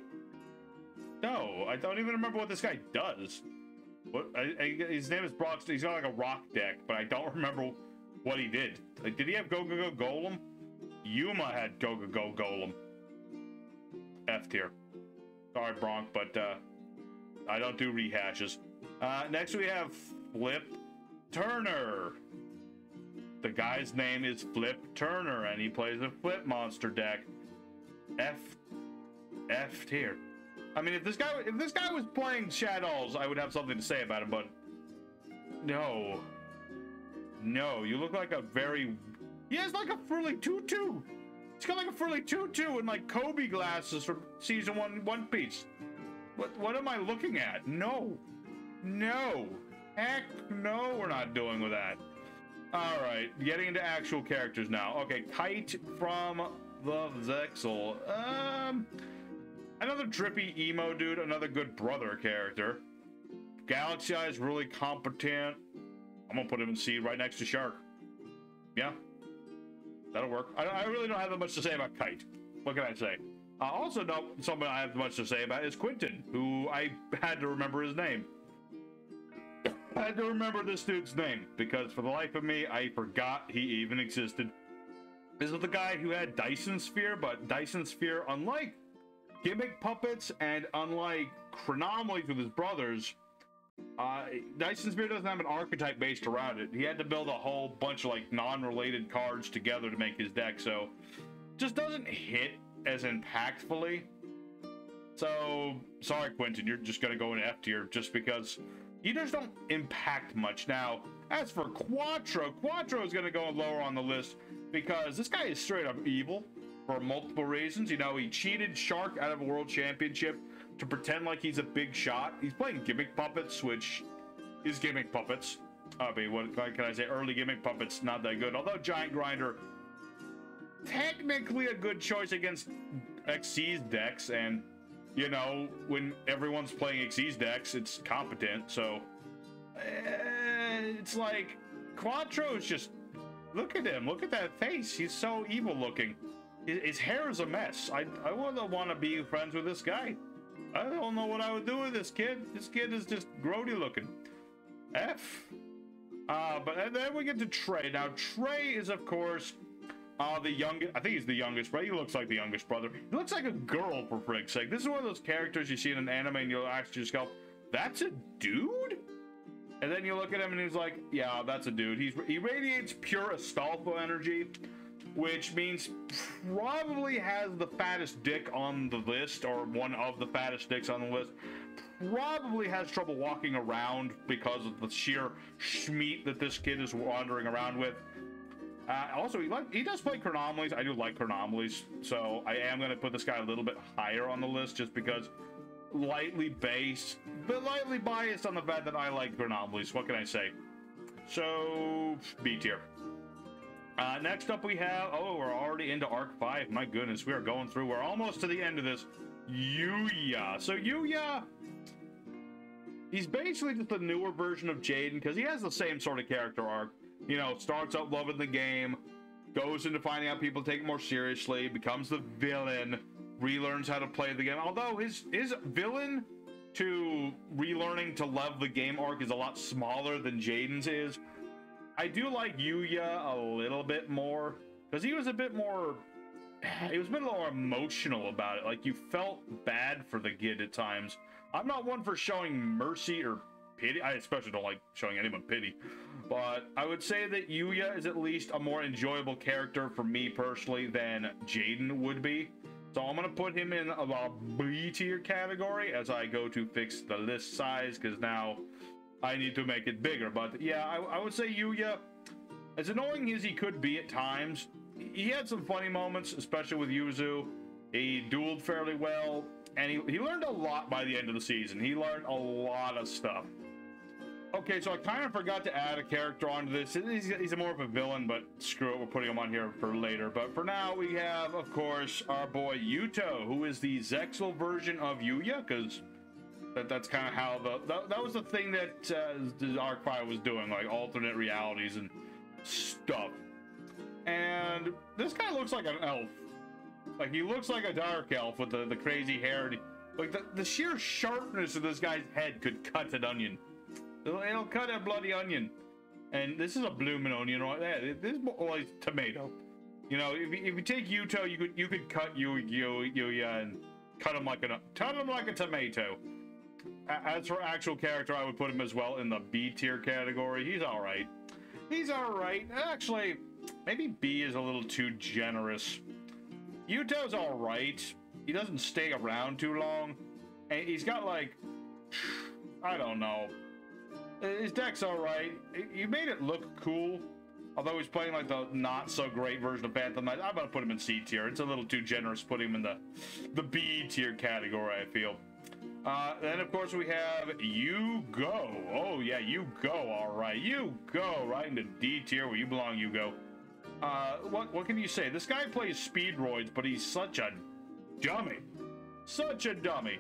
No, I don't even remember what this guy does. His name is Brock. He's got like a rock deck, but I don't remember what he did. Like, did he have Go Go Go Golem? Yuma had Go Go Go Golem. F tier. Sorry, Bronk, but I don't do rehashes. Next we have Flip Turner. The guy's name is Flip Turner, and he plays a Flip Monster deck. F tier. I mean, if this guy was playing Shadows, I would have something to say about him, but no, you look like he has like a frilly tutu. He's got like a frilly tutu and like Kobe glasses from season 1 One Piece. What am I looking at? No, No. Heck no, we're not doing with that. All right, getting into actual characters now. Okay, Kite from the Zexel. Another trippy emo dude, another good brother character. Galaxy Eye is really competent. I'm gonna put him in C right next to Shark. Yeah, that'll work. I really don't have that much to say about Kite. What can I say? Also, no, someone I have much to say about is Quentin, who I had to remember his name. I had to remember this dude's name because for the life of me, I forgot he even existed. This is the guy who had Dyson Sphere, but Dyson Sphere, unlike gimmick puppets and unlike Chronomalies with his brothers, Dyson Sphere doesn't have an archetype based around it. He had to build a whole bunch of like non-related cards together to make his deck, so just doesn't hit as impactfully. So sorry, Quentin, you're just gonna go in F tier just because you just don't impact much. Now, as for Quattro, Quattro is gonna go lower on the list because this guy is straight up evil for multiple reasons. You know, he cheated Shark out of a world championship to pretend like he's a big shot. He's playing gimmick puppets, which is gimmick puppets. I mean, what can I say? Early gimmick puppets, not that good. Although Giant Grinder, technically a good choice against XC's decks, and you know, when everyone's playing XC's decks, it's competent. So it's like Quattro is just, look at him, look at that face. He's so evil looking. His hair is a mess. I wouldn't want to be friends with this guy. I don't know what I would do with this kid. This kid is just grody looking. F. But then we get to Trey. Now, Trey is, of course, the youngest. I think he's the youngest, right? He looks like the youngest brother. He looks like a girl, for frick's sake. This is one of those characters you see in an anime and you'll actually just go, that's a dude? And then you look at him and he's like, yeah, that's a dude. He radiates pure Astolfo energy, which means probably has the fattest dick on the list, or one of the fattest dicks on the list. Probably has trouble walking around because of the sheer schmeat that this kid is wandering around with. Also, he does play Chronomalies. I do like Chronomalies, so I am going to put this guy a little bit higher on the list just because lightly biased on the fact that I like Chronomalies. What can I say? So, B tier. Next up we have, oh, we're already into Arc 5. My goodness, we are going through. We're almost to the end of this. Yuya. So Yuya, he's basically just a newer version of Jaden because he has the same sort of character arc. You know, starts out loving the game, goes into finding out people take it more seriously, becomes the villain, relearns how to play the game. Although his villain to relearning to love the game arc is a lot smaller than Jaden's is. I do like Yuya a little bit more because he was a bit more emotional about it. Like, you felt bad for the kid at times. I'm not one for showing mercy or pity. I especially don't like showing anyone pity. But I would say that Yuya is at least a more enjoyable character for me personally than Jaden would be. So I'm going to put him in a B tier category as I go to fix the list size, because now I need to make it bigger. But yeah, I would say Yuya, as annoying as he could be at times, he had some funny moments, especially with Yuzu. He dueled fairly well, and he learned a lot by the end of the season. He learned a lot of stuff. Okay, so I kind of forgot to add a character onto this. He's more of a villain, but screw it, we're putting him on here for later. But for now, we have, of course, our boy Yuto, who is the Zexal version of Yuya, because that's kind of how that was the thing that the Arc 5 was doing, like alternate realities and stuff. And this guy looks like an elf. Like, he looks like a dark elf with the crazy hair. Like, the sheer sharpness of this guy's head could cut an onion. It'll cut a bloody onion. And this is a blooming onion right there. This is more like tomato. You know, if you take Yuto, you could cut Yuya and cut him like a tomato. As for actual character, I would put him as well in the B tier category. He's all right. He's all right. Actually, maybe B is a little too generous. Yuto's all right. He doesn't stay around too long. And he's got, like, I don't know. His deck's all right. You made it look cool. Although he's playing like the not so great version of Phantom I'm gonna put him in C tier. It's a little too generous putting him in the B tier category, I feel. Then, of course, we have Yugioh. Oh, yeah, Yugioh, all right. Yugioh, right into D tier where you belong, Yugioh. What can you say? This guy plays speedroids, but he's such a dummy. Such a dummy.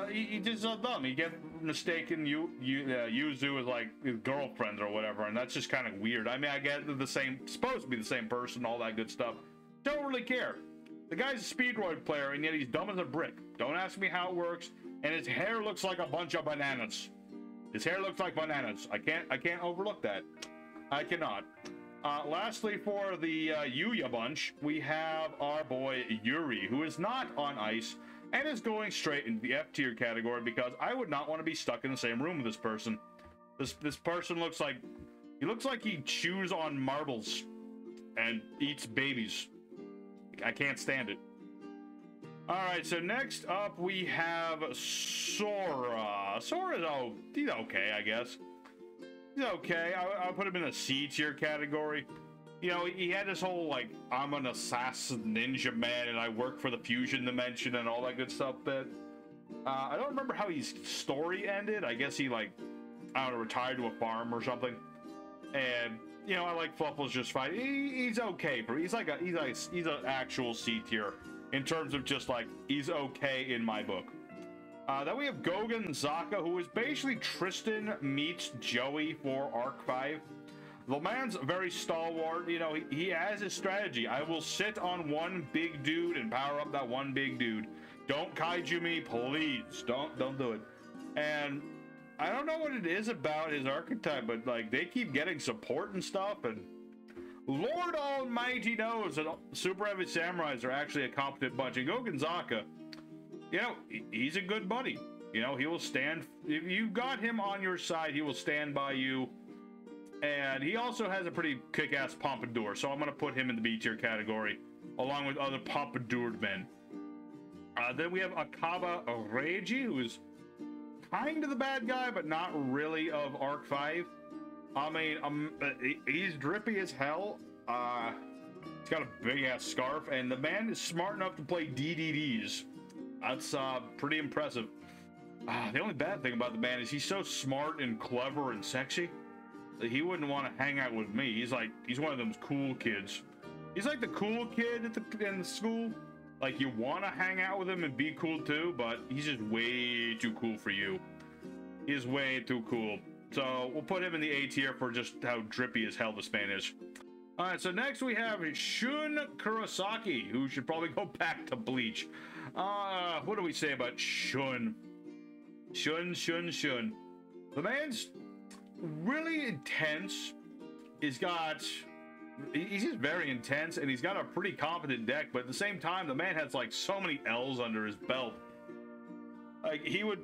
He just so dumb. He get mistaken Yuzu as like his girlfriend or whatever, and that's just kind of weird. I mean, I get they're the same, supposed to be the same person, all that good stuff. Don't really care. The guy's a speedroid player, and yet he's dumb as a brick. Don't ask me how it works. And his hair looks like a bunch of bananas. His hair looks like bananas. I can't overlook that. I cannot. Lastly, for the Yuya bunch, we have our boy Yuri, who is not on ice and is going straight into the F tier category because I would not want to be stuck in the same room with this person. This person looks like he chews on marbles and eats babies. I can't stand it. Alright, so next up we have Sora. Sora's, he's okay, I guess. He's okay. I'll put him in a C tier category. You know, he had this whole, like, I'm an assassin ninja man and I work for the fusion dimension and all that good stuff, but I don't remember how his story ended. I guess he, like, I don't know, retired to a farm or something. And you know, I like Fluffles just fine. He's okay, bro. He's an actual C tier in terms of just like he's okay in my book. Then we have Gogan Zaka, who is basically Tristan meets Joey for Arc 5. The man's very stalwart. You know, he has his strategy. I will sit on one big dude and power up that one big dude. Don't kaiju me, please. Don't do it. And I don't know what it is about his archetype, but like they keep getting support and stuff, and Lord Almighty knows that Super Heavy Samurais are actually a competent bunch. And Gogan Zaka, you know, he's a good buddy. You know, he will stand, if you got him on your side, he will stand by you. And he also has a pretty kick-ass pompadour, so I'm going to put him in the B tier category, along with other pompadoured men. Then we have Akaba Reiji, who is kind of the bad guy, but not really of Arc 5. I mean, he's drippy as hell. He's got a big-ass scarf, and the man is smart enough to play DDDs. That's pretty impressive. The only bad thing about the man is he's so smart and clever and sexy that he wouldn't want to hang out with me. He's one of those cool kids. He's like the cool kid in the school. Like, you want to hang out with him and be cool too, but he's just way too cool for you. He's way too cool. So we'll put him in the A tier for just how drippy as hell this man is. All right, so next we have Shun Kurosaki, who should probably go back to Bleach. What do we say about Shun? Shun. The man's really intense. He's just very intense, and he's got a pretty competent deck, but at the same time, the man has like so many L's under his belt. Like, he would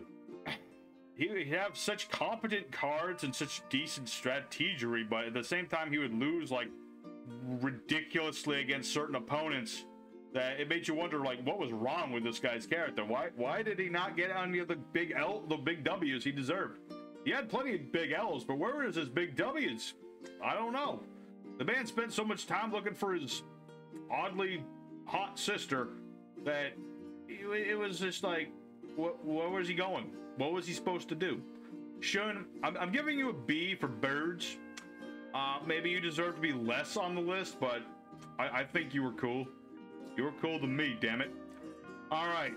have such competent cards and such decent strategery, but at the same time, he would lose like ridiculously against certain opponents that it made you wonder, like, what was wrong with this guy's character? Why did he not get any of the big W's he deserved? He had plenty of big L's, but where was his big W's? I don't know. The man spent so much time looking for his oddly hot sister that it was just like, where was he going? What was he supposed to do? Shun, I'm giving you a B for birds. Maybe you deserve to be less on the list, but I think you were cool. You were cool to me, damn it. All right.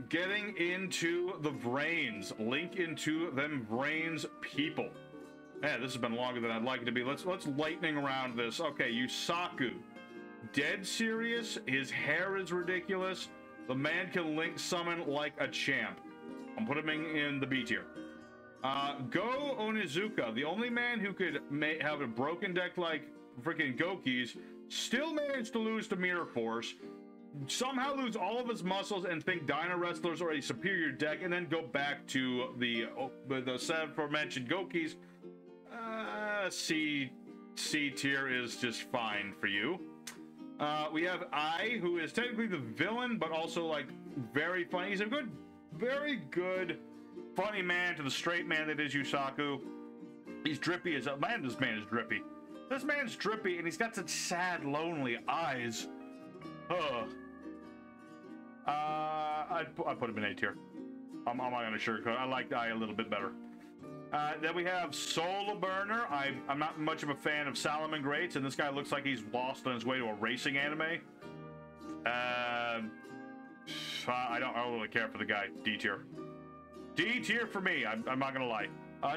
Getting into the brains. Link into them brains, people. Man, this has been longer than I'd like it to be. Let's lightning around this. Okay, Yusaku. Dead serious. His hair is ridiculous. The man can link summon like a champ. I'm putting him in the B tier. Go Onizuka, the only man who could have a broken deck like freaking Goki's, still managed to lose to Mirror Force, somehow lose all of his muscles and think Dino Wrestlers are a superior deck, and then go back to the aforementioned Goki's. C tier is just fine for you. We have I, who is technically the villain, but also like very funny. He's a very good, funny man to the straight man that is Yusaku. He's drippy as a man. This man is drippy. This man's drippy, and he's got such sad, lonely eyes. I'd put him in A tier. I'm not gonna sugarcoat. I like the eye a little bit better. Then we have Soul Burner. I'm not much of a fan of Salomon Greats, and this guy looks like he's lost on his way to a racing anime. I don't really care for the guy. D tier. D tier for me. I'm not gonna lie.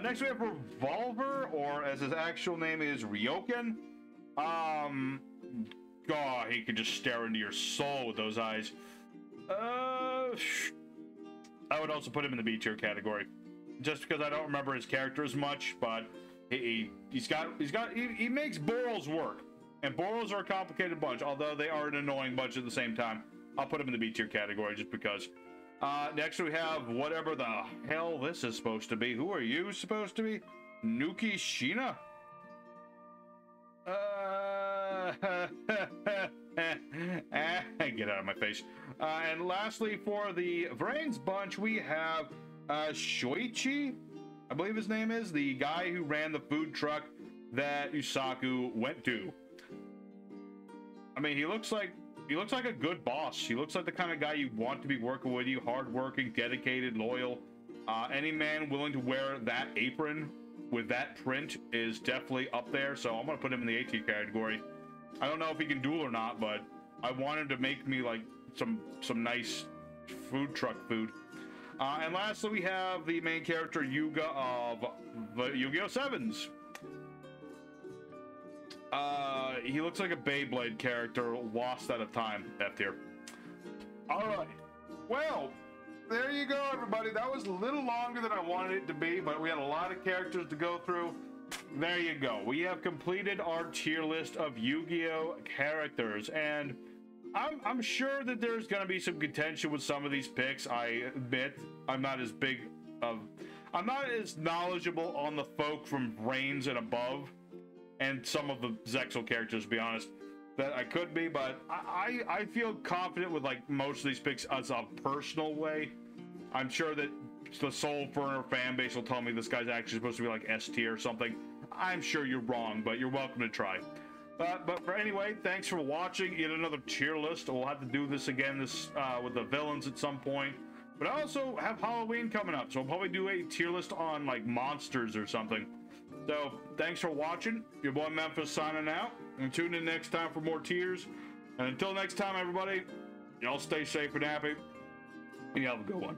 Next we have Revolver, or as his actual name is, Ryoken. God, he could just stare into your soul with those eyes. I would also put him in the B tier category, just because I don't remember his character as much. But he makes Borals work, and Borals are a complicated bunch, although they are an annoying bunch at the same time. I'll put him in the B tier category just because. Next we have whatever the hell this is supposed to be. Who are you supposed to be? Nuki Shina? Get out of my face. And lastly, for the Brains bunch, we have Shoichi, I believe his name is, the guy who ran the food truck that Usaku went to. I mean, he looks like a good boss. He looks like the kind of guy you want to be working with you, hardworking, dedicated, loyal. Any man willing to wear that apron with that print is definitely up there, so I'm gonna put him in the A tier category. I don't know if he can duel or not, but I want him to make me like some nice food truck food. And lastly, we have the main character Yuga of the Yu-Gi-Oh! 7s. He looks like a Beyblade character lost at a time. F tier. All right. Well, there you go, everybody. That was a little longer than I wanted it to be, but we had a lot of characters to go through. There you go. We have completed our tier list of Yu-Gi-Oh! Characters, and I'm sure that there's going to be some contention with some of these picks. I admit I'm not as knowledgeable on the folk from Reigns and above, and some of the Zexal characters, to be honest, that I could be, but I feel confident with like most of these picks as a personal way. I'm sure that the Soul Burner fan base will tell me this guy's actually supposed to be like S tier or something. I'm sure you're wrong, but you're welcome to try. But for anyway, thanks for watching yet another tier list. We'll have to do this again with the villains at some point. But I also have Halloween coming up, so I'll probably do a tier list on like monsters or something. So thanks for watching. Your boy Memphis signing out. And tune in next time for more tiers. And until next time, everybody, y'all stay safe and happy. And y'all have a good one.